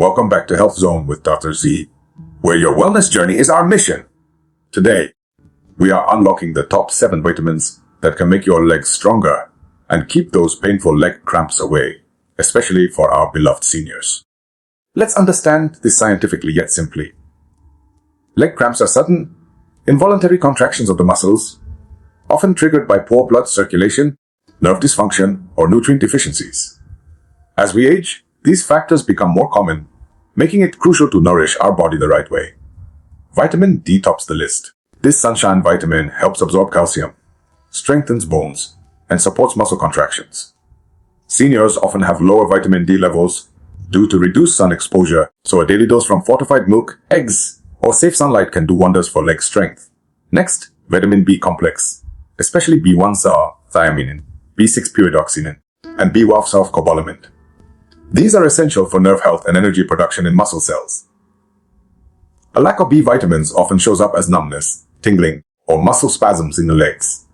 Welcome back to Health Zone with Dr. Zee, where your wellness journey is our mission. Today, we are unlocking the top 7 vitamins that can make your legs stronger and keep those painful leg cramps away, especially for our beloved seniors. Let's understand this scientifically yet simply. Leg cramps are sudden, involuntary contractions of the muscles, often triggered by poor blood circulation, nerve dysfunction, or nutrient deficiencies. As we age, these factors become more common, making it crucial to nourish our body the right way. Vitamin D tops the list. This sunshine vitamin helps absorb calcium, strengthens bones, and supports muscle contractions. Seniors often have lower vitamin D levels due to reduced sun exposure, so a daily dose from fortified milk, eggs, or safe sunlight can do wonders for leg strength. Next, vitamin B complex, especially B1-thiamine, B6 pyridoxine, and B12-cobalamin. These are essential for nerve health and energy production in muscle cells. A lack of B vitamins often shows up as numbness, tingling, or muscle spasms in the legs.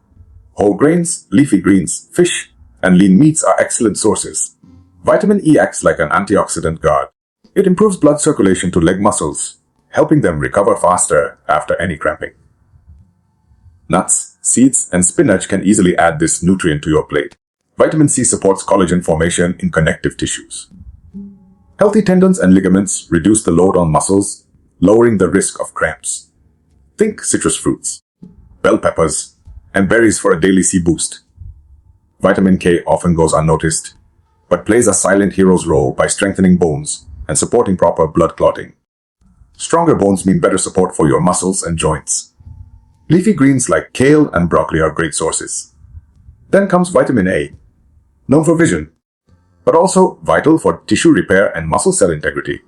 Whole grains, leafy greens, fish, and lean meats are excellent sources. Vitamin E acts like an antioxidant guard. It improves blood circulation to leg muscles, helping them recover faster after any cramping. Nuts, seeds, and spinach can easily add this nutrient to your plate. Vitamin C supports collagen formation in connective tissues. Healthy tendons and ligaments reduce the load on muscles, lowering the risk of cramps. Think citrus fruits, bell peppers, and berries for a daily C boost. Vitamin K often goes unnoticed, but plays a silent hero's role by strengthening bones and supporting proper blood clotting. Stronger bones mean better support for your muscles and joints. Leafy greens like kale and broccoli are great sources. Then comes vitamin A, known for vision, but also vital for tissue repair and muscle cell integrity.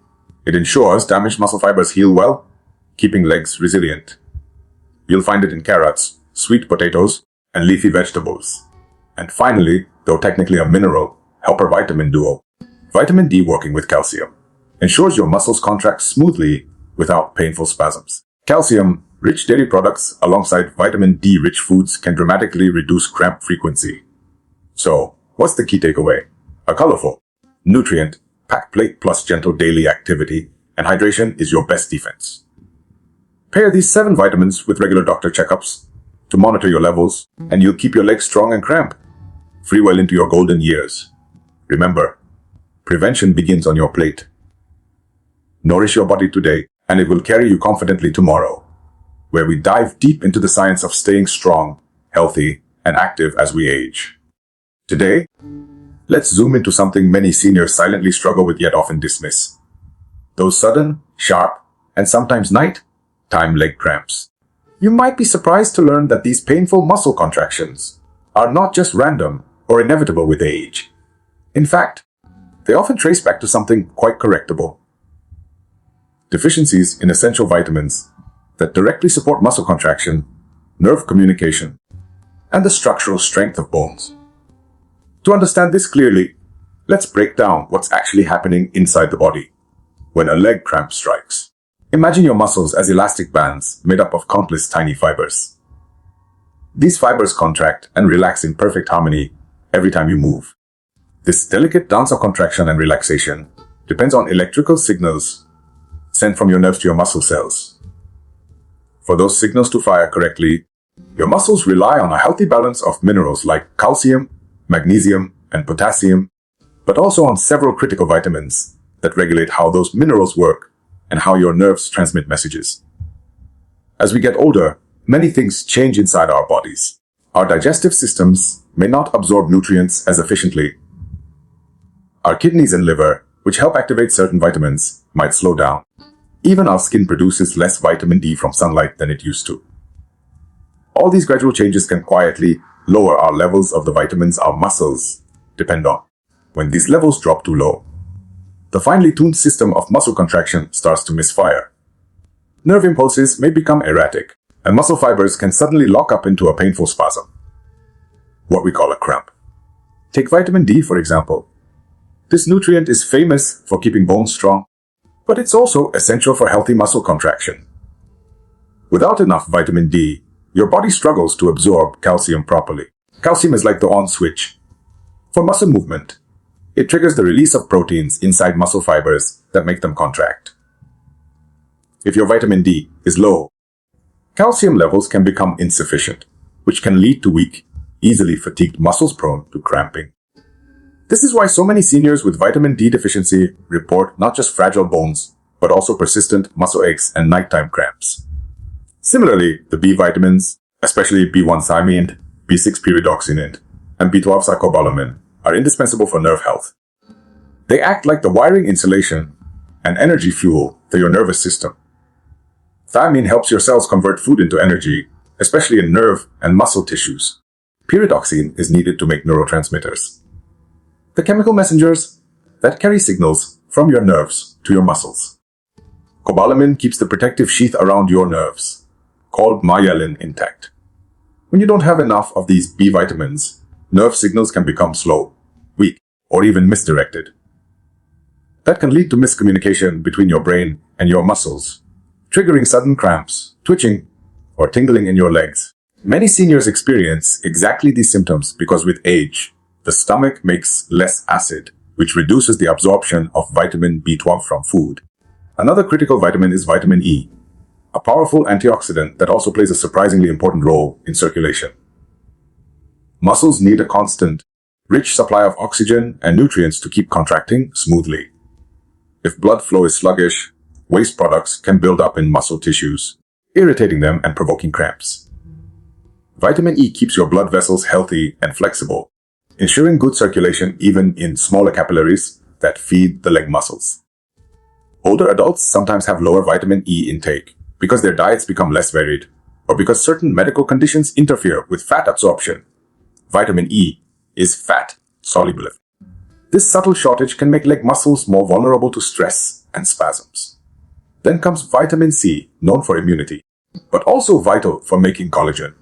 It ensures damaged muscle fibers heal well, keeping legs resilient. You'll find it in carrots, sweet potatoes, and leafy vegetables. And finally, though technically a mineral, helper vitamin duo, vitamin D working with calcium, ensures your muscles contract smoothly without painful spasms. Calcium-rich dairy products alongside vitamin D-rich foods can dramatically reduce cramp frequency. So, what's the key takeaway? A colorful, nutrient-packed plate plus gentle daily activity and hydration is your best defense. Pair these 7 vitamins with regular doctor checkups to monitor your levels, and you'll keep your legs strong and cramp-free well into your golden years. Remember, prevention begins on your plate. Nourish your body today, and it will carry you confidently tomorrow, where we dive deep into the science of staying strong, healthy, and active as we age. Today, let's zoom into something many seniors silently struggle with yet often dismiss. Those sudden, sharp, and sometimes night-time leg cramps. You might be surprised to learn that these painful muscle contractions are not just random or inevitable with age. In fact, they often trace back to something quite correctable. Deficiencies in essential vitamins that directly support muscle contraction, nerve communication, and the structural strength of bones. To understand this clearly, let's break down what's actually happening inside the body when a leg cramp strikes. Imagine your muscles as elastic bands made up of countless tiny fibers. These fibers contract and relax in perfect harmony every time you move. This delicate dance of contraction and relaxation depends on electrical signals sent from your nerves to your muscle cells. For those signals to fire correctly, your muscles rely on a healthy balance of minerals like calcium, magnesium, and potassium, but also on several critical vitamins that regulate how those minerals work and how your nerves transmit messages. As we get older, many things change inside our bodies. Our digestive systems may not absorb nutrients as efficiently. Our kidneys and liver, which help activate certain vitamins, might slow down. Even our skin produces less vitamin D from sunlight than it used to. All these gradual changes can quietly lower our levels of the vitamins our muscles depend on. When these levels drop too low, the finely tuned system of muscle contraction starts to misfire. Nerve impulses may become erratic, and muscle fibers can suddenly lock up into a painful spasm, what we call a cramp. Take vitamin D, for example. This nutrient is famous for keeping bones strong, but it's also essential for healthy muscle contraction. Without enough vitamin D, your body struggles to absorb calcium properly. Calcium is like the on switch for muscle movement. It triggers the release of proteins inside muscle fibers that make them contract. If your vitamin D is low, calcium levels can become insufficient, which can lead to weak, easily fatigued muscles prone to cramping. This is why so many seniors with vitamin D deficiency report not just fragile bones, but also persistent muscle aches and nighttime cramps. Similarly, the B vitamins, especially B1 thiamine, B6 pyridoxine, and B12 cobalamin, are indispensable for nerve health. They act like the wiring insulation and energy fuel to your nervous system. Thiamine helps your cells convert food into energy, especially in nerve and muscle tissues. Pyridoxine is needed to make neurotransmitters, the chemical messengers that carry signals from your nerves to your muscles. Cobalamin keeps the protective sheath around your nerves, called myelin, intact. When you don't have enough of these B vitamins, nerve signals can become slow, weak, or even misdirected. That can lead to miscommunication between your brain and your muscles, triggering sudden cramps, twitching, or tingling in your legs. Many seniors experience exactly these symptoms because with age, the stomach makes less acid, which reduces the absorption of vitamin B12 from food. Another critical vitamin is vitamin E, a powerful antioxidant that also plays a surprisingly important role in circulation. Muscles need a constant, rich supply of oxygen and nutrients to keep contracting smoothly. If blood flow is sluggish, waste products can build up in muscle tissues, irritating them and provoking cramps. Vitamin E keeps your blood vessels healthy and flexible, ensuring good circulation even in smaller capillaries that feed the leg muscles. Older adults sometimes have lower vitamin E intake because their diets become less varied, or because certain medical conditions interfere with fat absorption. Vitamin E is fat-soluble. This subtle shortage can make leg muscles more vulnerable to stress and spasms. Then comes vitamin C, known for immunity, but also vital for making collagen,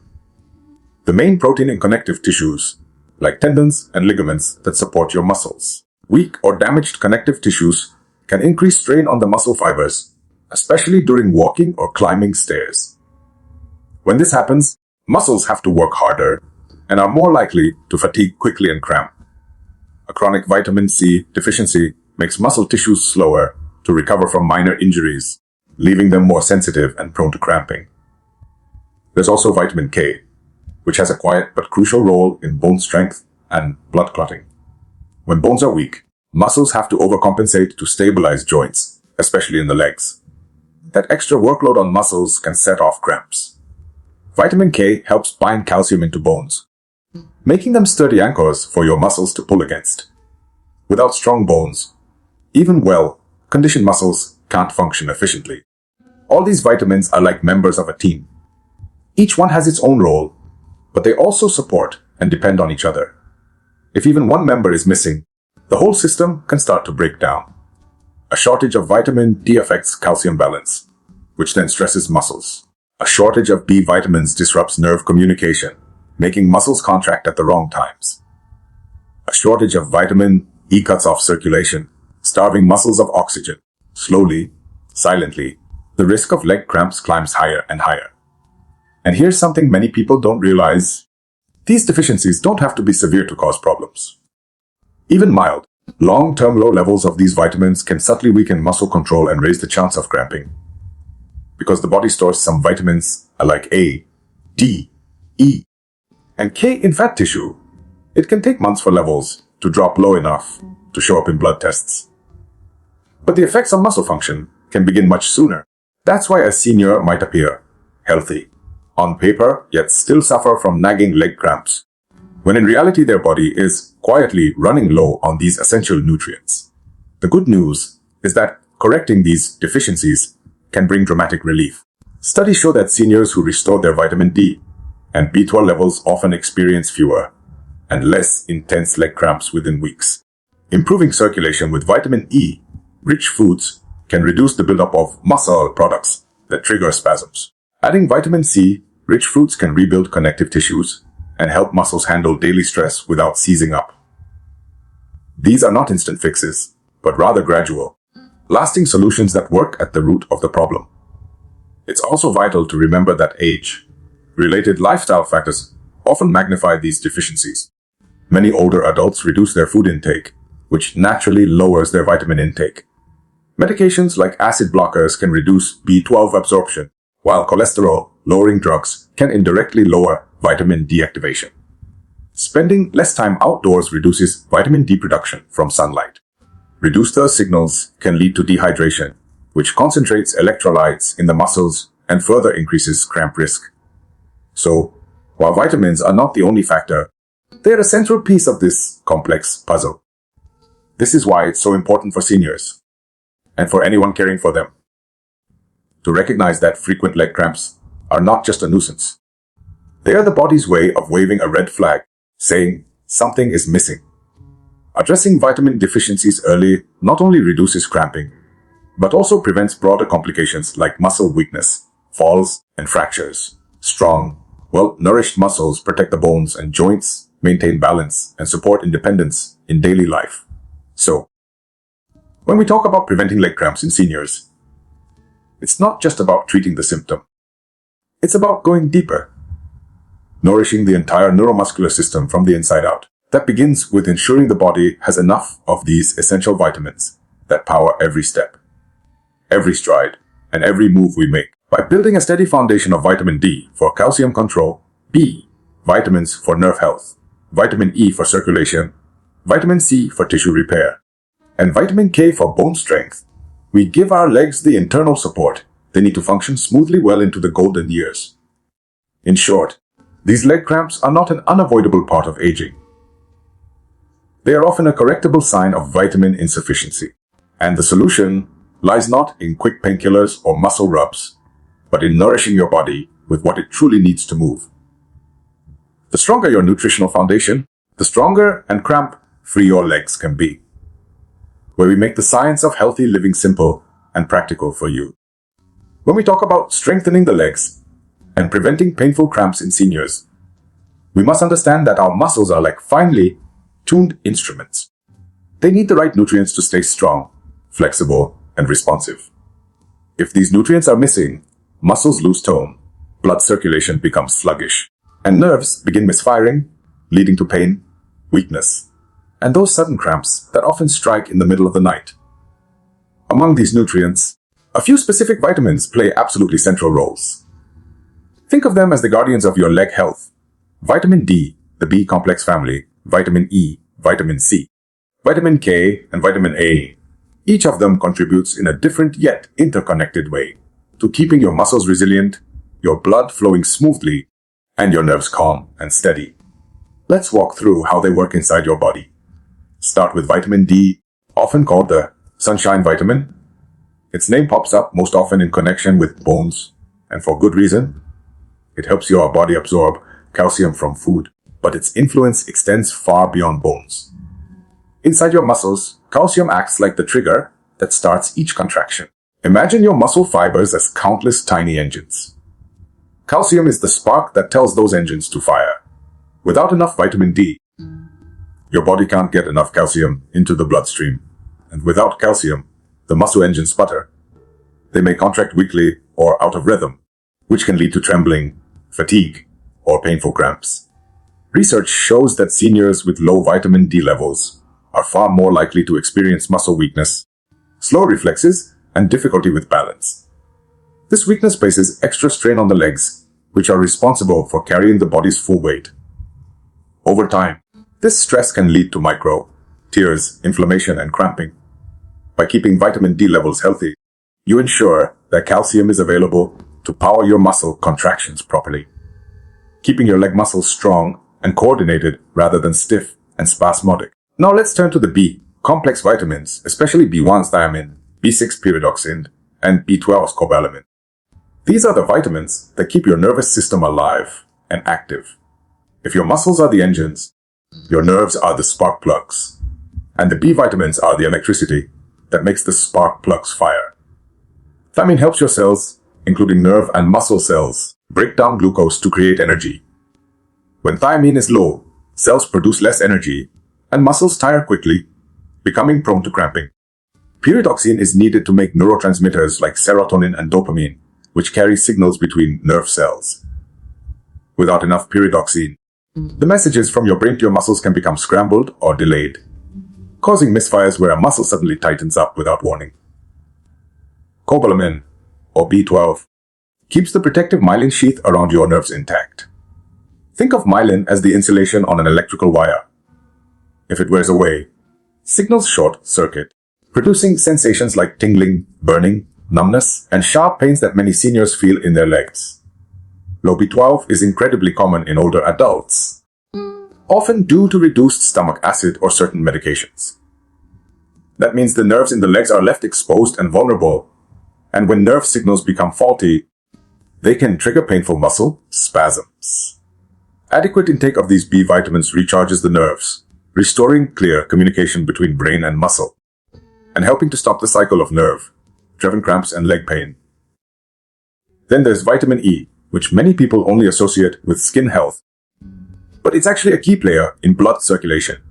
the main protein in connective tissues, like tendons and ligaments that support your muscles. Weak or damaged connective tissues can increase strain on the muscle fibers, especially during walking or climbing stairs. When this happens, muscles have to work harder and are more likely to fatigue quickly and cramp. A chronic vitamin C deficiency makes muscle tissues slower to recover from minor injuries, leaving them more sensitive and prone to cramping. There's also vitamin K, which has a quiet but crucial role in bone strength and blood clotting. When bones are weak, muscles have to overcompensate to stabilize joints, especially in the legs. That extra workload on muscles can set off cramps. Vitamin K helps bind calcium into bones, making them sturdy anchors for your muscles to pull against. Without strong bones, even well-conditioned muscles can't function efficiently. All these vitamins are like members of a team. Each one has its own role, but they also support and depend on each other. If even one member is missing, the whole system can start to break down. A shortage of vitamin D affects calcium balance, which then stresses muscles. A shortage of B vitamins disrupts nerve communication, making muscles contract at the wrong times. A shortage of vitamin E cuts off circulation, starving muscles of oxygen. Slowly, silently, the risk of leg cramps climbs higher and higher. And here's something many people don't realize. These deficiencies don't have to be severe to cause problems. Even mild, long-term low levels of these vitamins can subtly weaken muscle control and raise the chance of cramping. Because the body stores some vitamins like A, D, E, and K in fat tissue, it can take months for levels to drop low enough to show up in blood tests. But the effects on muscle function can begin much sooner. That's why a senior might appear healthy on paper, yet still suffer from nagging leg cramps, when in reality their body is quietly running low on these essential nutrients. The good news is that correcting these deficiencies can bring dramatic relief. Studies show that seniors who restore their vitamin D and B12 levels often experience fewer and less intense leg cramps within weeks. Improving circulation with vitamin E-rich foods can reduce the buildup of muscle products that trigger spasms. Adding vitamin C-rich fruits can rebuild connective tissues and help muscles handle daily stress without seizing up. These are not instant fixes, but rather gradual, lasting solutions that work at the root of the problem. It's also vital to remember that age-related lifestyle factors often magnify these deficiencies. Many older adults reduce their food intake, which naturally lowers their vitamin intake. Medications like acid blockers can reduce B12 absorption, while cholesterol-lowering drugs can indirectly lower vitamin D activation. Spending less time outdoors reduces vitamin D production from sunlight. Reduced thirst signals can lead to dehydration, which concentrates electrolytes in the muscles and further increases cramp risk. So, while vitamins are not the only factor, they are a central piece of this complex puzzle. This is why it's so important for seniors, and for anyone caring for them, to recognize that frequent leg cramps are not just a nuisance. They are the body's way of waving a red flag, saying something is missing. Addressing vitamin deficiencies early not only reduces cramping, but also prevents broader complications like muscle weakness, falls, and fractures. Strong, well-nourished muscles protect the bones and joints, maintain balance, and support independence in daily life. So, when we talk about preventing leg cramps in seniors, it's not just about treating the symptom. It's about going deeper, nourishing the entire neuromuscular system from the inside out. That begins with ensuring the body has enough of these essential vitamins that power every step, every stride, and every move we make. By building a steady foundation of vitamin D for calcium control, B, vitamins for nerve health, vitamin E for circulation, vitamin C for tissue repair, and vitamin K for bone strength, we give our legs the internal support they need to function smoothly well into the golden years. In short, these leg cramps are not an unavoidable part of aging. They are often a correctable sign of vitamin insufficiency. And the solution lies not in quick painkillers or muscle rubs, but in nourishing your body with what it truly needs to move. The stronger your nutritional foundation, the stronger and cramp-free your legs can be. Where we make the science of healthy living simple and practical for you. When we talk about strengthening the legs and preventing painful cramps in seniors, we must understand that our muscles are like finely tuned instruments. They need the right nutrients to stay strong, flexible, and responsive. If these nutrients are missing, muscles lose tone, blood circulation becomes sluggish, and nerves begin misfiring, leading to pain, weakness, and those sudden cramps that often strike in the middle of the night. Among these nutrients, a few specific vitamins play absolutely central roles. Think of them as the guardians of your leg health. Vitamin D, the B complex family, vitamin E, vitamin C, vitamin K, and vitamin A. Each of them contributes in a different yet interconnected way to keeping your muscles resilient, your blood flowing smoothly, and your nerves calm and steady. Let's walk through how they work inside your body. Start with vitamin D, often called the sunshine vitamin. Its name pops up most often in connection with bones, and for good reason. It helps your body absorb calcium from food, but its influence extends far beyond bones. Inside your muscles, calcium acts like the trigger that starts each contraction. Imagine your muscle fibers as countless tiny engines. Calcium is the spark that tells those engines to fire. Without enough vitamin D, your body can't get enough calcium into the bloodstream. And without calcium, the muscle engines sputter. They may contract weakly or out of rhythm, which can lead to trembling, fatigue, or painful cramps. Research shows that seniors with low vitamin D levels are far more likely to experience muscle weakness, slow reflexes, and difficulty with balance. This weakness places extra strain on the legs, which are responsible for carrying the body's full weight. Over time, this stress can lead to micro tears, inflammation, and cramping. By keeping vitamin D levels healthy, you ensure that calcium is available to power your muscle contractions properly, keeping your leg muscles strong and coordinated rather than stiff and spasmodic. Now let's turn to the B complex vitamins, especially B1's thiamine, B6 pyridoxine, and B12's cobalamin. These are the vitamins that keep your nervous system alive and active. If your muscles are the engines, your nerves are the spark plugs, and the B vitamins are the electricity that makes the spark plugs fire. Thiamine helps your cells, including nerve and muscle cells, break down glucose to create energy. When thiamine is low, cells produce less energy, and muscles tire quickly, becoming prone to cramping. Pyridoxine is needed to make neurotransmitters like serotonin and dopamine, which carry signals between nerve cells. Without enough pyridoxine, the messages from your brain to your muscles can become scrambled or delayed, causing misfires where a muscle suddenly tightens up without warning. Cobalamin, or B12, keeps the protective myelin sheath around your nerves intact. Think of myelin as the insulation on an electrical wire. If it wears away, signals short circuit, producing sensations like tingling, burning, numbness, and sharp pains that many seniors feel in their legs. Low B12 is incredibly common in older adults, often due to reduced stomach acid or certain medications. That means the nerves in the legs are left exposed and vulnerable, and when nerve signals become faulty, they can trigger painful muscle spasms. Adequate intake of these B vitamins recharges the nerves, restoring clear communication between brain and muscle, and helping to stop the cycle of nerve-driven cramps and leg pain. Then there's vitamin E, which many people only associate with skin health, but it's actually a key player in blood circulation.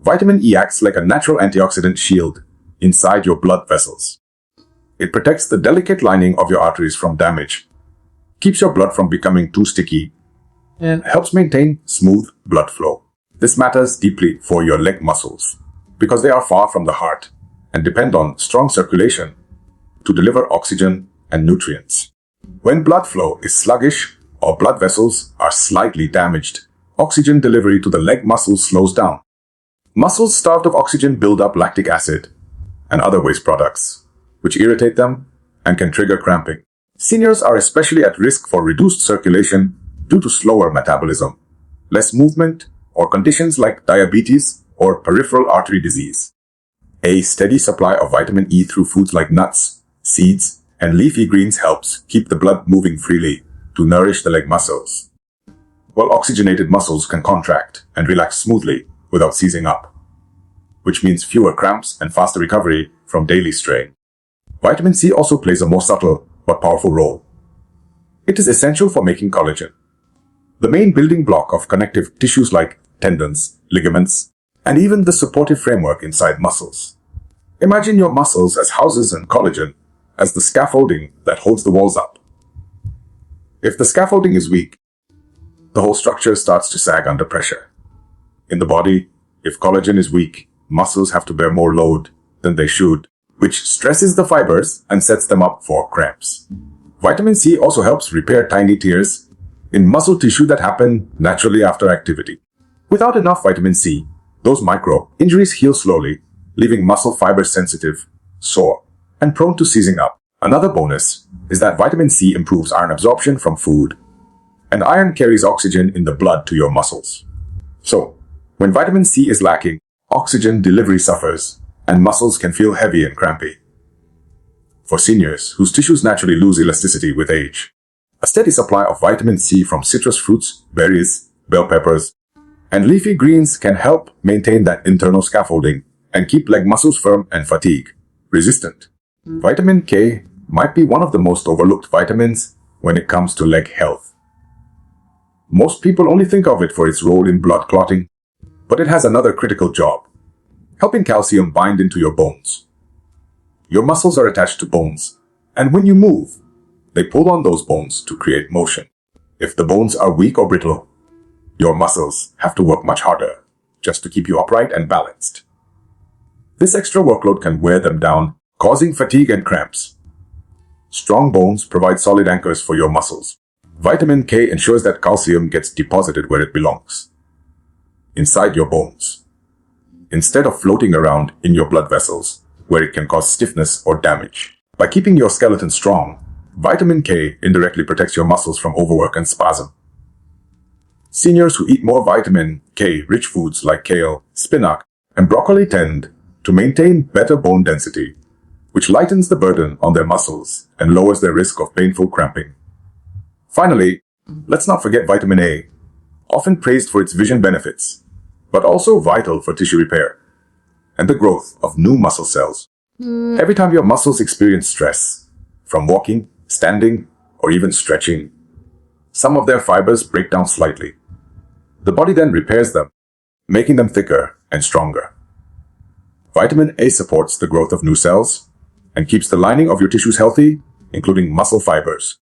Vitamin E acts like a natural antioxidant shield inside your blood vessels. It protects the delicate lining of your arteries from damage, keeps your blood from becoming too sticky, and helps maintain smooth blood flow. This matters deeply for your leg muscles because they are far from the heart and depend on strong circulation to deliver oxygen and nutrients. When blood flow is sluggish or blood vessels are slightly damaged, oxygen delivery to the leg muscles slows down. Muscles starved of oxygen build up lactic acid and other waste products, which irritate them and can trigger cramping. Seniors are especially at risk for reduced circulation due to slower metabolism, less movement, or conditions like diabetes or peripheral artery disease. A steady supply of vitamin E through foods like nuts, seeds, and leafy greens helps keep the blood moving freely to nourish the leg muscles, while oxygenated muscles can contract and relax smoothly without seizing up, which means fewer cramps and faster recovery from daily strain. Vitamin C also plays a more subtle but powerful role. It is essential for making collagen, the main building block of connective tissues like tendons, ligaments, and even the supportive framework inside muscles. Imagine your muscles as houses and collagen as the scaffolding that holds the walls up. If the scaffolding is weak, the whole structure starts to sag under pressure. In the body, if collagen is weak, muscles have to bear more load than they should, which stresses the fibers and sets them up for cramps. Vitamin C also helps repair tiny tears in muscle tissue that happen naturally after activity. Without enough vitamin C, those micro injuries heal slowly, leaving muscle fibers sensitive, sore, and prone to seizing up. Another bonus is that vitamin C improves iron absorption from food, and iron carries oxygen in the blood to your muscles. So, when vitamin C is lacking, oxygen delivery suffers, and muscles can feel heavy and crampy. For seniors whose tissues naturally lose elasticity with age, a steady supply of vitamin C from citrus fruits, berries, bell peppers, and leafy greens can help maintain that internal scaffolding and keep leg muscles firm and fatigue resistant. Vitamin K might be one of the most overlooked vitamins when it comes to leg health. Most people only think of it for its role in blood clotting, but it has another critical job, helping calcium bind into your bones. Your muscles are attached to bones, and when you move, they pull on those bones to create motion. If the bones are weak or brittle, your muscles have to work much harder just to keep you upright and balanced. This extra workload can wear them down, causing fatigue and cramps. Strong bones provide solid anchors for your muscles. Vitamin K ensures that calcium gets deposited where it belongs, inside your bones, instead of floating around in your blood vessels, where it can cause stiffness or damage. By keeping your skeleton strong, vitamin K indirectly protects your muscles from overwork and spasm. Seniors who eat more vitamin K-rich foods like kale, spinach, and broccoli tend to maintain better bone density, which lightens the burden on their muscles and lowers their risk of painful cramping. Finally, let's not forget vitamin A, often praised for its vision benefits, but also vital for tissue repair and the growth of new muscle cells. Every time your muscles experience stress, from walking, standing, or even stretching, some of their fibers break down slightly. The body then repairs them, making them thicker and stronger. Vitamin A supports the growth of new cells and keeps the lining of your tissues healthy, including muscle fibers.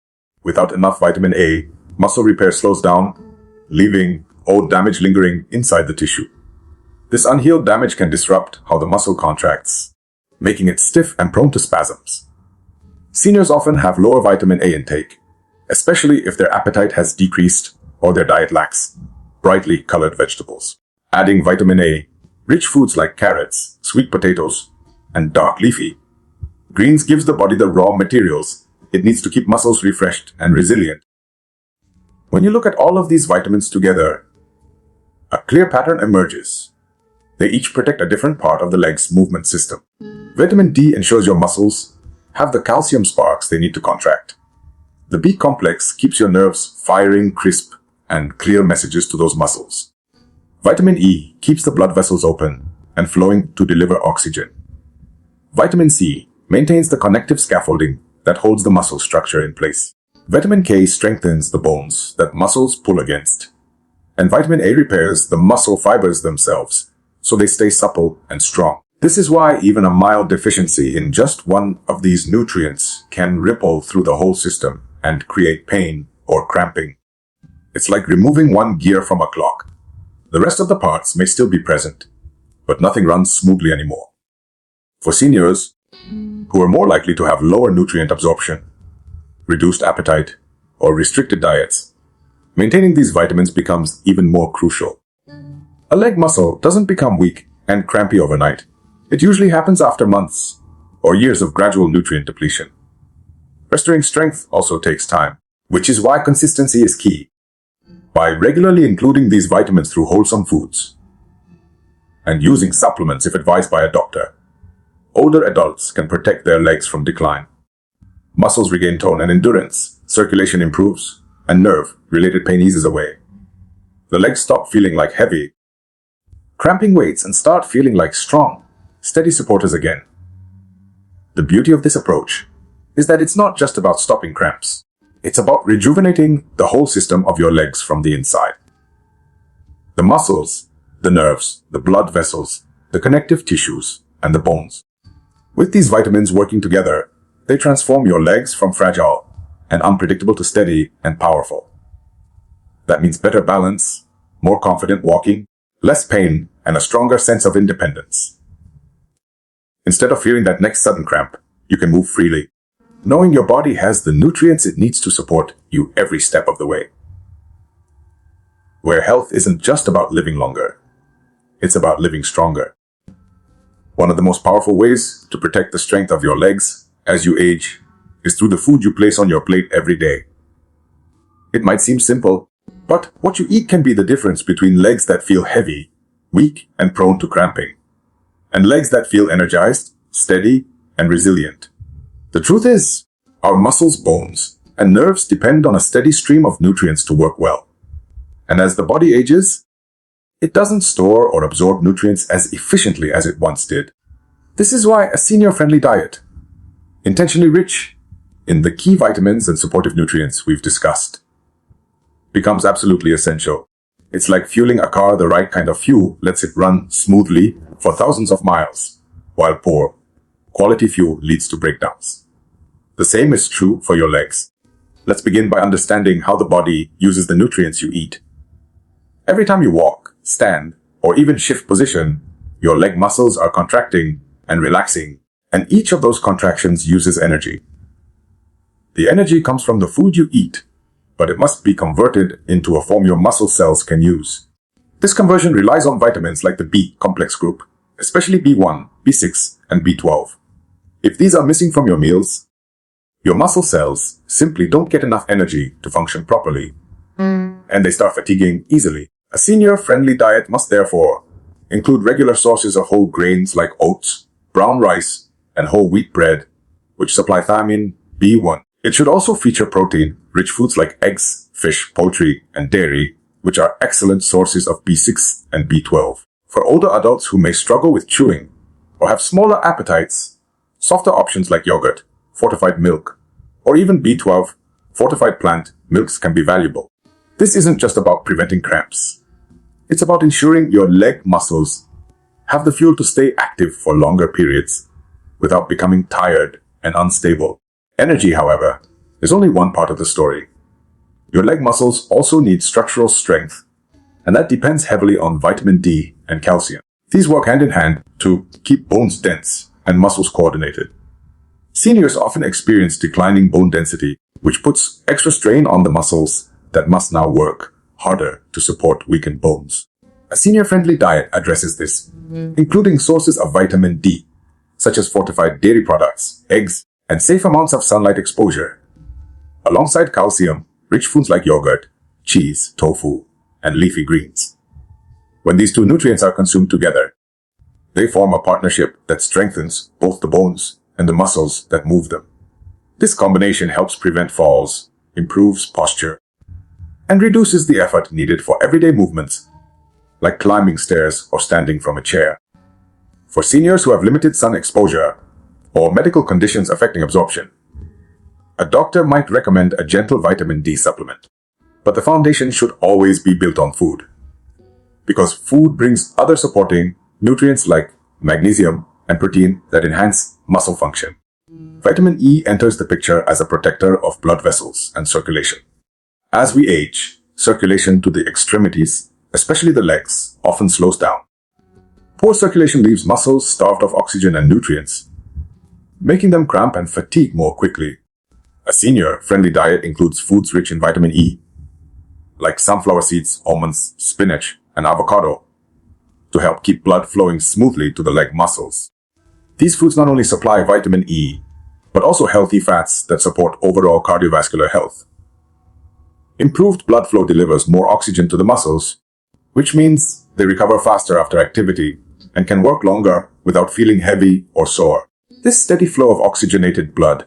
Without enough vitamin A, muscle repair slows down, leaving old damage lingering inside the tissue. This unhealed damage can disrupt how the muscle contracts, making it stiff and prone to spasms. Seniors often have lower vitamin A intake, especially if their appetite has decreased or their diet lacks brightly colored vegetables. Adding vitamin A, rich foods like carrots, sweet potatoes, and dark leafy greens gives the body the raw materials it needs to keep muscles refreshed and resilient. When you look at all of these vitamins together, a clear pattern emerges. They each protect a different part of the leg's movement system. Vitamin D ensures your muscles have the calcium sparks they need to contract. The B complex keeps your nerves firing crisp and clear messages to those muscles. Vitamin E keeps the blood vessels open and flowing to deliver oxygen. Vitamin C maintains the connective scaffolding that holds the muscle structure in place. Vitamin K strengthens the bones that muscles pull against. And vitamin A repairs the muscle fibers themselves, so they stay supple and strong. This is why even a mild deficiency in just one of these nutrients can ripple through the whole system and create pain or cramping. It's like removing one gear from a clock. The rest of the parts may still be present, but nothing runs smoothly anymore. For seniors, who are more likely to have lower nutrient absorption, reduced appetite, or restricted diets, maintaining these vitamins becomes even more crucial. A leg muscle doesn't become weak and crampy overnight. It usually happens after months or years of gradual nutrient depletion. Restoring strength also takes time, which is why consistency is key. By regularly including these vitamins through wholesome foods and using supplements if advised by a doctor, older adults can protect their legs from decline. Muscles regain tone and endurance, circulation improves, and nerve-related pain eases away. The legs stop feeling like heavy, cramping weights, and start feeling like strong, steady supporters again. The beauty of this approach is that it's not just about stopping cramps. It's about rejuvenating the whole system of your legs from the inside. The muscles, the nerves, the blood vessels, the connective tissues, and the bones. With these vitamins working together, they transform your legs from fragile and unpredictable to steady and powerful. That means better balance, more confident walking, less pain, and a stronger sense of independence. Instead of fearing that next sudden cramp, you can move freely, knowing your body has the nutrients it needs to support you every step of the way. Where health isn't just about living longer, it's about living stronger. One of the most powerful ways to protect the strength of your legs as you age is through the food you place on your plate every day. It might seem simple, but what you eat can be the difference between legs that feel heavy, weak, and prone to cramping, and legs that feel energized, steady, and resilient. The truth is, our muscles, bones, and nerves depend on a steady stream of nutrients to work well. And as the body ages, it doesn't store or absorb nutrients as efficiently as it once did. This is why a senior-friendly diet, intentionally rich in the key vitamins and supportive nutrients we've discussed, becomes absolutely essential. It's like fueling a car. The right kind of fuel lets it run smoothly for thousands of miles, while poor quality fuel leads to breakdowns. The same is true for your legs. Let's begin by understanding how the body uses the nutrients you eat. Every time you walk, stand, or even shift position, your leg muscles are contracting and relaxing, and each of those contractions uses energy. The energy comes from the food you eat, but it must be converted into a form your muscle cells can use. This conversion relies on vitamins like the B complex group, especially B1, B6, and B12. If these are missing from your meals, your muscle cells simply don't get enough energy to function properly, and they start fatiguing easily. A senior-friendly diet must therefore include regular sources of whole grains like oats, brown rice, and whole wheat bread, which supply thiamine B1. It should also feature protein-rich foods like eggs, fish, poultry, and dairy, which are excellent sources of B6 and B12. For older adults who may struggle with chewing or have smaller appetites, softer options like yogurt, fortified milk, or even B12 fortified plant milks can be valuable. This isn't just about preventing cramps. It's about ensuring your leg muscles have the fuel to stay active for longer periods without becoming tired and unstable. Energy, however, is only one part of the story. Your leg muscles also need structural strength, and that depends heavily on vitamin D and calcium. These work hand in hand to keep bones dense and muscles coordinated. Seniors often experience declining bone density, which puts extra strain on the muscles that must now work harder to support weakened bones. A senior-friendly diet addresses this, including sources of vitamin D, such as fortified dairy products, eggs, and safe amounts of sunlight exposure. Alongside calcium, rich foods like yogurt, cheese, tofu, and leafy greens. When these two nutrients are consumed together, they form a partnership that strengthens both the bones and the muscles that move them. This combination helps prevent falls, improves posture, and reduces the effort needed for everyday movements, like climbing stairs or standing from a chair. For seniors who have limited sun exposure or medical conditions affecting absorption, a doctor might recommend a gentle vitamin D supplement. But the foundation should always be built on food, because food brings other supporting nutrients like magnesium and protein that enhance muscle function. Vitamin E enters the picture as a protector of blood vessels and circulation. As we age, circulation to the extremities, especially the legs, often slows down. Poor circulation leaves muscles starved of oxygen and nutrients, making them cramp and fatigue more quickly. A senior-friendly diet includes foods rich in vitamin E, like sunflower seeds, almonds, spinach, and avocado, to help keep blood flowing smoothly to the leg muscles. These foods not only supply vitamin E, but also healthy fats that support overall cardiovascular health. Improved blood flow delivers more oxygen to the muscles, which means they recover faster after activity and can work longer without feeling heavy or sore. This steady flow of oxygenated blood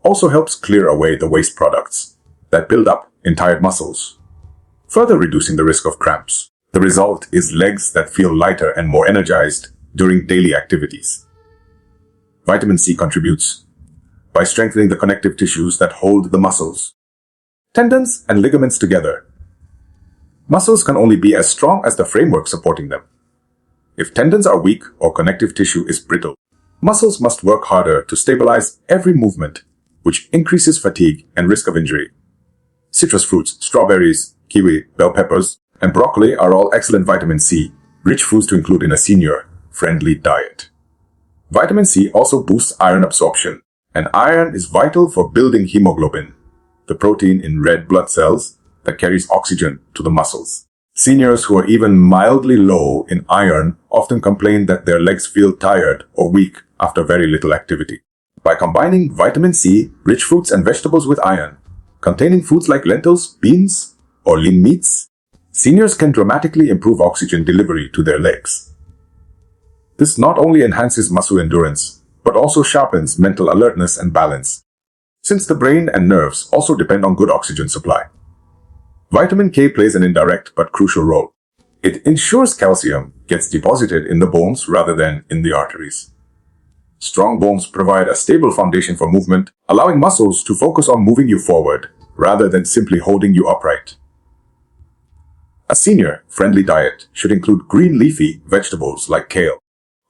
also helps clear away the waste products that build up in tired muscles, further reducing the risk of cramps. The result is legs that feel lighter and more energized during daily activities. Vitamin C contributes by strengthening the connective tissues that hold the muscles, tendons, and ligaments together. Muscles can only be as strong as the framework supporting them. If tendons are weak or connective tissue is brittle, muscles must work harder to stabilize every movement, which increases fatigue and risk of injury. Citrus fruits, strawberries, kiwi, bell peppers, and broccoli are all excellent vitamin C, rich foods to include in a senior-friendly diet. Vitamin C also boosts iron absorption, and iron is vital for building hemoglobin, the protein in red blood cells that carries oxygen to the muscles. Seniors who are even mildly low in iron often complain that their legs feel tired or weak after very little activity. By combining vitamin C, rich fruits and vegetables with iron, containing foods like lentils, beans, or lean meats, seniors can dramatically improve oxygen delivery to their legs. This not only enhances muscle endurance, but also sharpens mental alertness and balance, since the brain and nerves also depend on good oxygen supply. Vitamin K plays an indirect but crucial role. It ensures calcium gets deposited in the bones rather than in the arteries. Strong bones provide a stable foundation for movement, allowing muscles to focus on moving you forward rather than simply holding you upright. A senior-friendly diet should include green leafy vegetables like kale,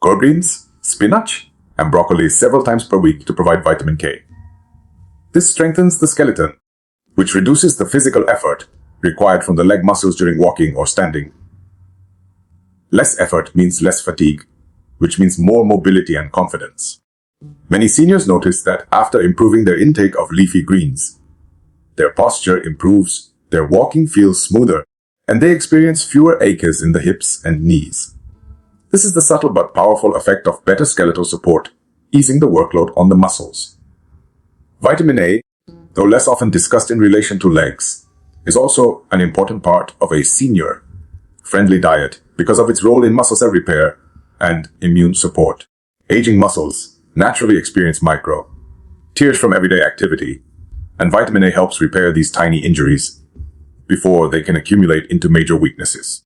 gourd greens, spinach, and broccoli several times per week to provide vitamin K. This strengthens the skeleton, which reduces the physical effort required from the leg muscles during walking or standing. Less effort means less fatigue, which means more mobility and confidence. Many seniors notice that after improving their intake of leafy greens, their posture improves, their walking feels smoother, and they experience fewer aches in the hips and knees. This is the subtle but powerful effect of better skeletal support, easing the workload on the muscles. Vitamin A, though less often discussed in relation to legs, is also an important part of a senior-friendly diet because of its role in muscle cell repair and immune support. Aging muscles naturally experience micro tears from everyday activity, and vitamin A helps repair these tiny injuries before they can accumulate into major weaknesses.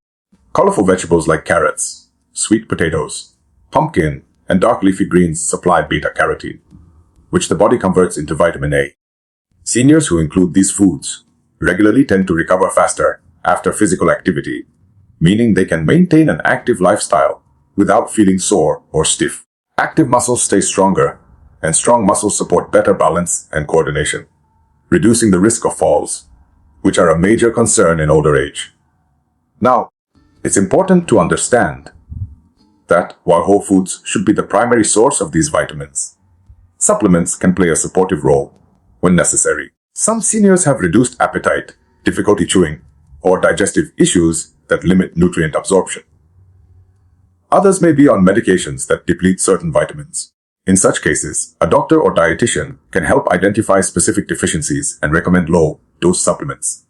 Colorful vegetables like carrots, sweet potatoes, pumpkin, and dark leafy greens supply beta-carotene, which the body converts into vitamin A. Seniors who include these foods regularly tend to recover faster after physical activity, meaning they can maintain an active lifestyle without feeling sore or stiff. Active muscles stay stronger, and strong muscles support better balance and coordination, reducing the risk of falls, which are a major concern in older age. Now, it's important to understand that while whole foods should be the primary source of these vitamins, supplements can play a supportive role when necessary. Some seniors have reduced appetite, difficulty chewing, or digestive issues that limit nutrient absorption. Others may be on medications that deplete certain vitamins. In such cases, a doctor or dietitian can help identify specific deficiencies and recommend low-dose supplements.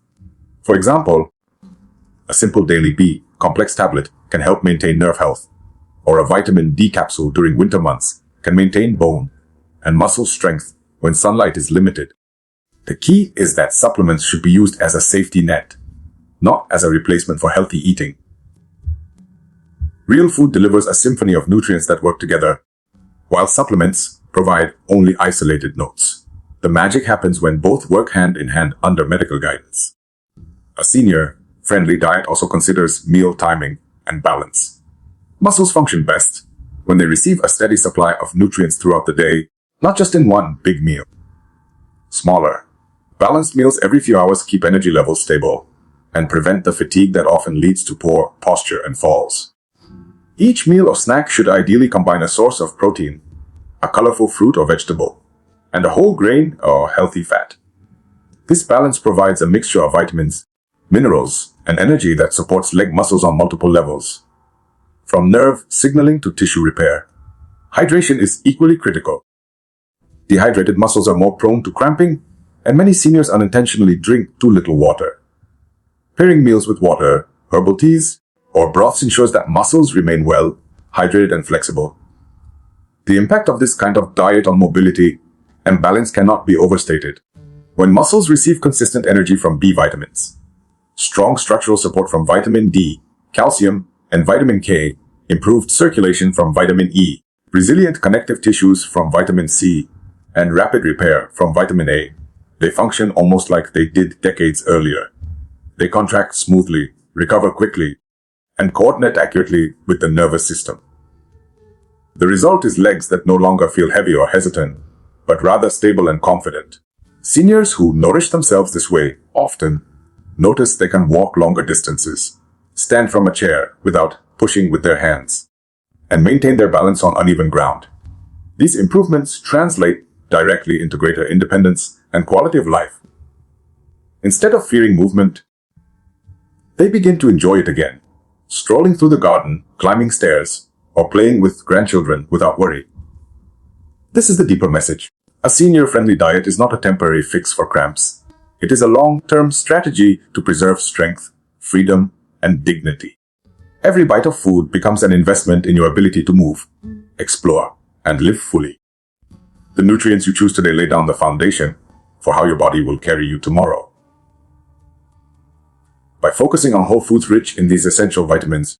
For example, a simple daily B complex tablet can help maintain nerve health, or a vitamin D capsule during winter months can maintain bone and muscle strength when sunlight is limited. The key is that supplements should be used as a safety net, not as a replacement for healthy eating. Real food delivers a symphony of nutrients that work together, while supplements provide only isolated notes. The magic happens when both work hand in hand under medical guidance. A senior-friendly diet also considers meal timing and balance. Muscles function best when they receive a steady supply of nutrients throughout the day, not just in one big meal. Smaller, balanced meals every few hours keep energy levels stable and prevent the fatigue that often leads to poor posture and falls. Each meal or snack should ideally combine a source of protein, a colorful fruit or vegetable, and a whole grain or healthy fat. This balance provides a mixture of vitamins, minerals, and energy that supports leg muscles on multiple levels. From nerve signaling to tissue repair, hydration is equally critical. Dehydrated muscles are more prone to cramping, and many seniors unintentionally drink too little water. Pairing meals with water, herbal teas, or broths ensures that muscles remain well hydrated and flexible. The impact of this kind of diet on mobility and balance cannot be overstated. When muscles receive consistent energy from B vitamins, strong structural support from vitamin D, calcium, and vitamin K, improved circulation from vitamin E, resilient connective tissues from vitamin C, and rapid repair from vitamin A, they function almost like they did decades earlier. They contract smoothly, recover quickly, and coordinate accurately with the nervous system. The result is legs that no longer feel heavy or hesitant, but rather stable and confident. Seniors who nourish themselves this way often notice they can walk longer distances, stand from a chair without pushing with their hands, and maintain their balance on uneven ground. These improvements translate directly into greater independence and quality of life. Instead of fearing movement, they begin to enjoy it again, strolling through the garden, climbing stairs, or playing with grandchildren without worry. This is the deeper message. A senior-friendly diet is not a temporary fix for cramps. It is a long-term strategy to preserve strength, freedom, and dignity. Every bite of food becomes an investment in your ability to move, explore, and live fully. The nutrients you choose today lay down the foundation for how your body will carry you tomorrow. By focusing on whole foods rich in these essential vitamins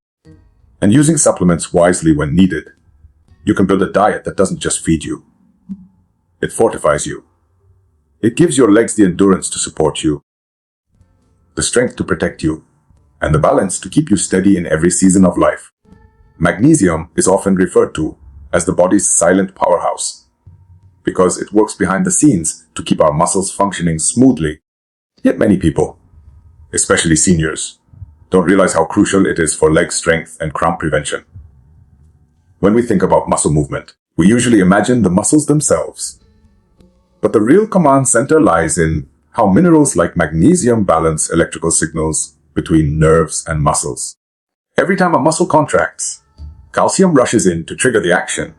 and using supplements wisely when needed, you can build a diet that doesn't just feed you. It fortifies you. It gives your legs the endurance to support you, the strength to protect you, and the balance to keep you steady in every season of life. Magnesium is often referred to as the body's silent powerhouse because it works behind the scenes to keep our muscles functioning smoothly. Yet many people, especially seniors, don't realize how crucial it is for leg strength and cramp prevention. When we think about muscle movement, we usually imagine the muscles themselves. But the real command center lies in how minerals like magnesium balance electrical signals between nerves and muscles. Every time a muscle contracts, calcium rushes in to trigger the action,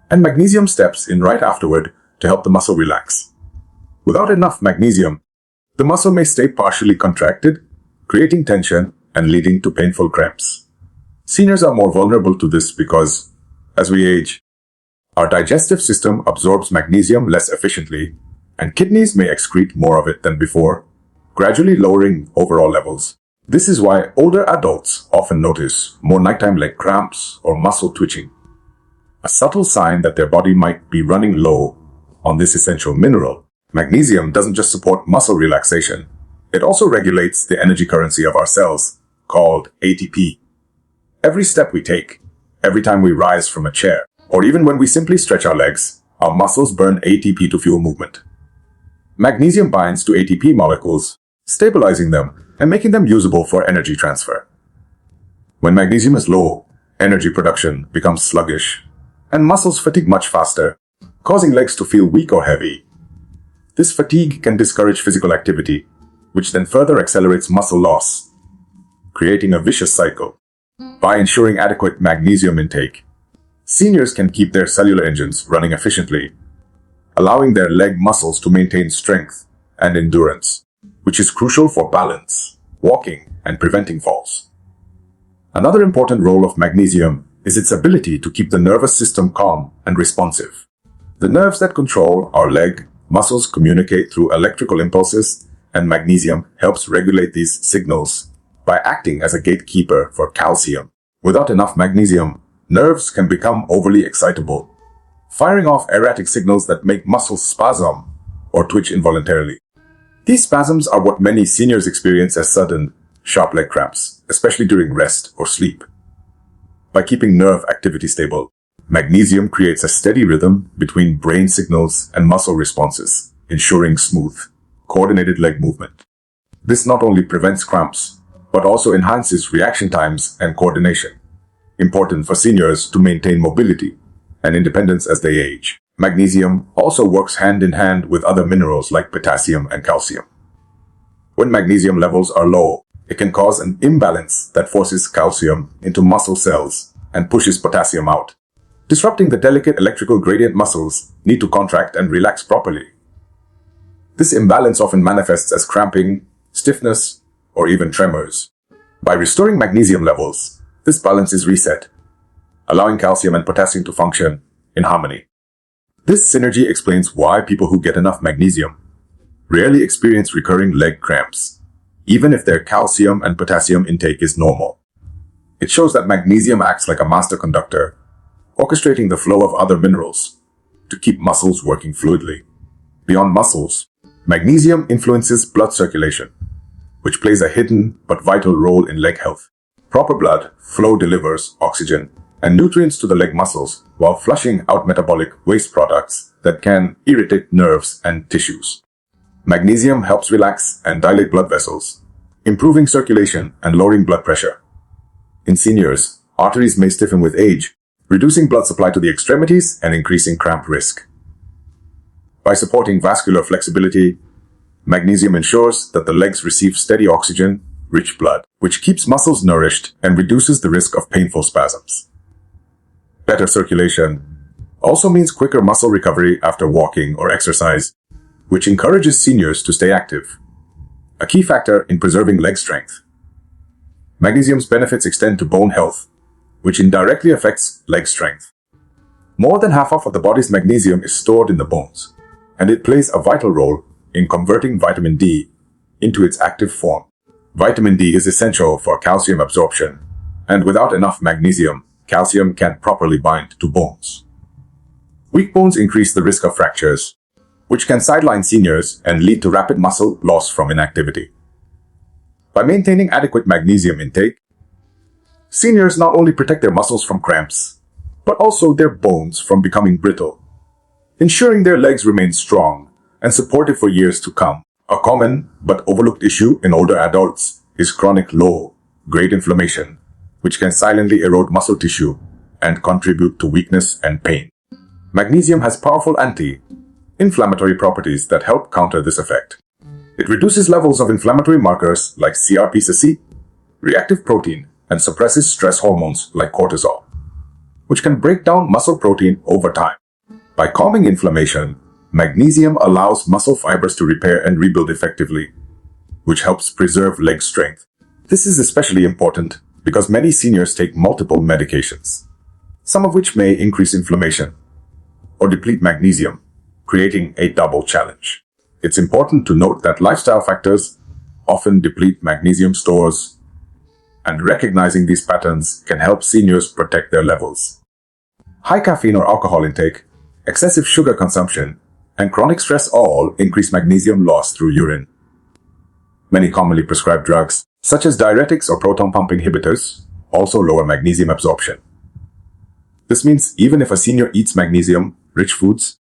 and magnesium steps in right afterward to help the muscle relax. Without enough magnesium, the muscle may stay partially contracted, creating tension and leading to painful cramps. Seniors are more vulnerable to this because, as we age, our digestive system absorbs magnesium less efficiently, and kidneys may excrete more of it than before, gradually lowering overall levels. This is why older adults often notice more nighttime leg cramps or muscle twitching, a subtle sign that their body might be running low on this essential mineral. Magnesium doesn't just support muscle relaxation, it also regulates the energy currency of our cells, called ATP. Every step we take, every time we rise from a chair, or even when we simply stretch our legs, our muscles burn ATP to fuel movement. Magnesium binds to ATP molecules, stabilizing them and making them usable for energy transfer. When magnesium is low, Energy production becomes sluggish, and muscles fatigue much faster, causing legs to feel weak or heavy. This fatigue can discourage physical activity, which then further accelerates muscle loss, creating a vicious cycle. By ensuring adequate magnesium intake, seniors can keep their cellular engines running efficiently, allowing their leg muscles to maintain strength and endurance, which is crucial for balance, walking, and preventing falls. Another important role of magnesium is its ability to keep the nervous system calm and responsive. The nerves that control our leg muscles communicate through electrical impulses, and magnesium helps regulate these signals by acting as a gatekeeper for calcium. Without enough magnesium, nerves can become overly excitable, firing off erratic signals that make muscles spasm or twitch involuntarily. These spasms are what many seniors experience as sudden, sharp leg cramps, especially during rest or sleep. By keeping nerve activity stable, magnesium creates a steady rhythm between brain signals and muscle responses, ensuring smooth, coordinated leg movement. This not only prevents cramps, but also enhances reaction times and coordination, important for seniors to maintain mobility and independence as they age. Magnesium also works hand in hand with other minerals like potassium and calcium. When magnesium levels are low, it can cause an imbalance that forces calcium into muscle cells and pushes potassium out, disrupting the delicate electrical gradient muscles need to contract and relax properly. This imbalance often manifests as cramping, stiffness, or even tremors. By restoring magnesium levels, this balance is reset, allowing calcium and potassium to function in harmony. This synergy explains why people who get enough magnesium rarely experience recurring leg cramps, even if their calcium and potassium intake is normal. It shows that magnesium acts like a master conductor, orchestrating the flow of other minerals to keep muscles working fluidly. Beyond muscles, magnesium influences blood circulation, which plays a hidden but vital role in leg health. Proper blood flow delivers oxygen and nutrients to the leg muscles while flushing out metabolic waste products that can irritate nerves and tissues. Magnesium helps relax and dilate blood vessels, improving circulation and lowering blood pressure. In seniors, arteries may stiffen with age, reducing blood supply to the extremities and increasing cramp risk. By supporting vascular flexibility, magnesium ensures that the legs receive steady oxygen-rich blood, which keeps muscles nourished and reduces the risk of painful spasms. Better circulation also means quicker muscle recovery after walking or exercise, which encourages seniors to stay active, a key factor in preserving leg strength. Magnesium's benefits extend to bone health, which indirectly affects leg strength. More than half of the body's magnesium is stored in the bones, and it plays a vital role in converting vitamin D into its active form. Vitamin D is essential for calcium absorption, and without enough magnesium, calcium can't properly bind to bones. Weak bones increase the risk of fractures, which can sideline seniors and lead to rapid muscle loss from inactivity. By maintaining adequate magnesium intake, seniors not only protect their muscles from cramps, but also their bones from becoming brittle, ensuring their legs remain strong and supportive for years to come. A common but overlooked issue in older adults is chronic low-grade inflammation, which can silently erode muscle tissue and contribute to weakness and pain. Magnesium has powerful anti-inflammatory properties that help counter this effect. It reduces levels of inflammatory markers like CRP, reactive protein, and suppresses stress hormones like cortisol, which can break down muscle protein over time. By calming inflammation, magnesium allows muscle fibers to repair and rebuild effectively, which helps preserve leg strength. This is especially important because many seniors take multiple medications, some of which may increase inflammation or deplete magnesium, creating a double challenge. It's important to note that lifestyle factors often deplete magnesium stores, and recognizing these patterns can help seniors protect their levels. High caffeine or alcohol intake, excessive sugar consumption, and chronic stress all increase magnesium loss through urine. Many commonly prescribed drugs, such as diuretics or proton pump inhibitors, also lower magnesium absorption. This means even if a senior eats magnesium-rich foods,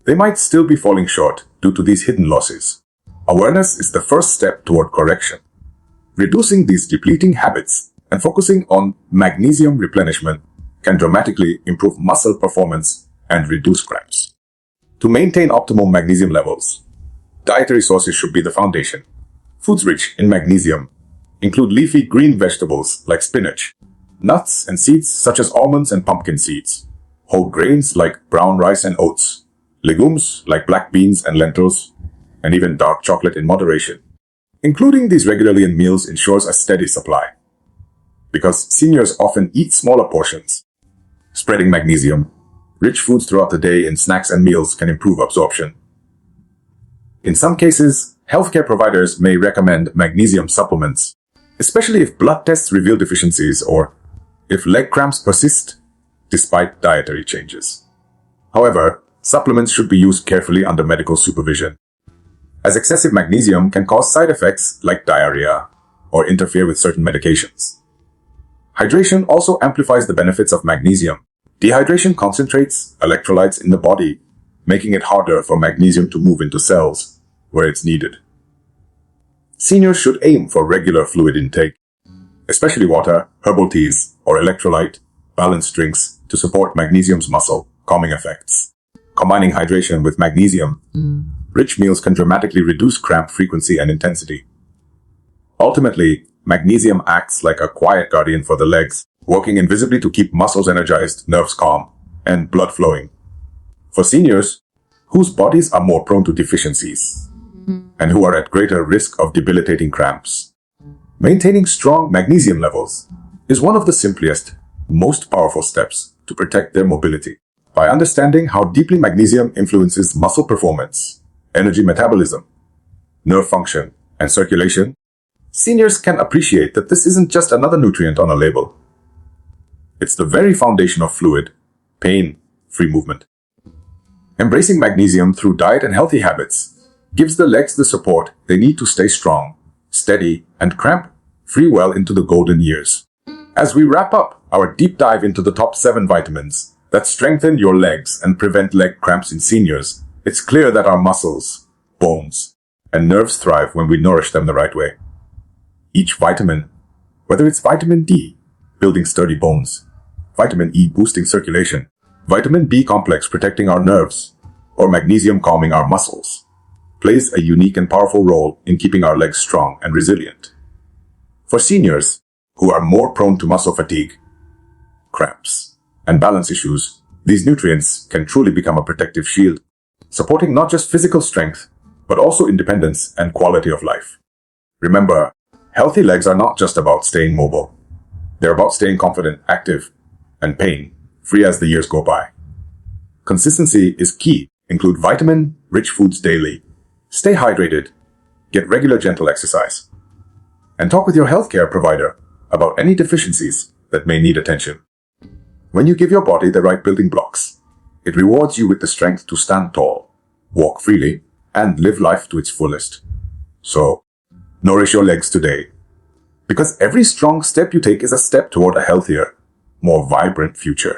they might still be falling short due to these hidden losses. Awareness is the first step toward correction. Reducing these depleting habits and focusing on magnesium replenishment can dramatically improve muscle performance and reduce cramps. To maintain optimal magnesium levels, dietary sources should be the foundation. Foods rich in magnesium include leafy green vegetables like spinach, nuts and seeds such as almonds and pumpkin seeds, whole grains like brown rice and oats, legumes like black beans and lentils, and even dark chocolate in moderation. Including these regularly in meals ensures a steady supply, because seniors often eat smaller portions. Spreading magnesium-rich foods throughout the day in snacks and meals can improve absorption. In some cases, healthcare providers may recommend magnesium supplements, especially if blood tests reveal deficiencies or if leg cramps persist despite dietary changes. However, supplements should be used carefully under medical supervision, as excessive magnesium can cause side effects like diarrhea or interfere with certain medications. Hydration also amplifies the benefits of magnesium. Dehydration concentrates electrolytes in the body, making it harder for magnesium to move into cells where it's needed. Seniors should aim for regular fluid intake, especially water, herbal teas, or electrolyte balanced drinks to support magnesium's muscle calming effects. Combining hydration with magnesium-rich meals can dramatically reduce cramp frequency and intensity. Ultimately, magnesium acts like a quiet guardian for the legs, working invisibly to keep muscles energized, nerves calm, and blood flowing. For seniors, whose bodies are more prone to deficiencies and who are at greater risk of debilitating cramps, maintaining strong magnesium levels is one of the simplest, most powerful steps to protect their mobility. By understanding how deeply magnesium influences muscle performance, energy metabolism, nerve function, and circulation, seniors can appreciate that this isn't just another nutrient on a label. It's the very foundation of fluid, pain-free movement. Embracing magnesium through diet and healthy habits gives the legs the support they need to stay strong, steady, and cramp-free well into the golden years. As we wrap up our deep dive into the top 7 vitamins that strengthen your legs and prevent leg cramps in seniors, it's clear that our muscles, bones, and nerves thrive when we nourish them the right way. Each vitamin, whether it's vitamin D, building sturdy bones, vitamin E boosting circulation, vitamin B complex protecting our nerves, or magnesium calming our muscles, plays a unique and powerful role in keeping our legs strong and resilient. For seniors who are more prone to muscle fatigue, cramps, and balance issues, these nutrients can truly become a protective shield, supporting not just physical strength, but also independence and quality of life. Remember, healthy legs are not just about staying mobile. They're about staying confident, active, and pain-free as the years go by. Consistency is key. Include vitamin-rich foods daily. Stay hydrated. Get regular gentle exercise. And talk with your healthcare provider about any deficiencies that may need attention. When you give your body the right building blocks, it rewards you with the strength to stand tall, walk freely, and live life to its fullest. So, nourish your legs today, because every strong step you take is a step toward a healthier, more vibrant future.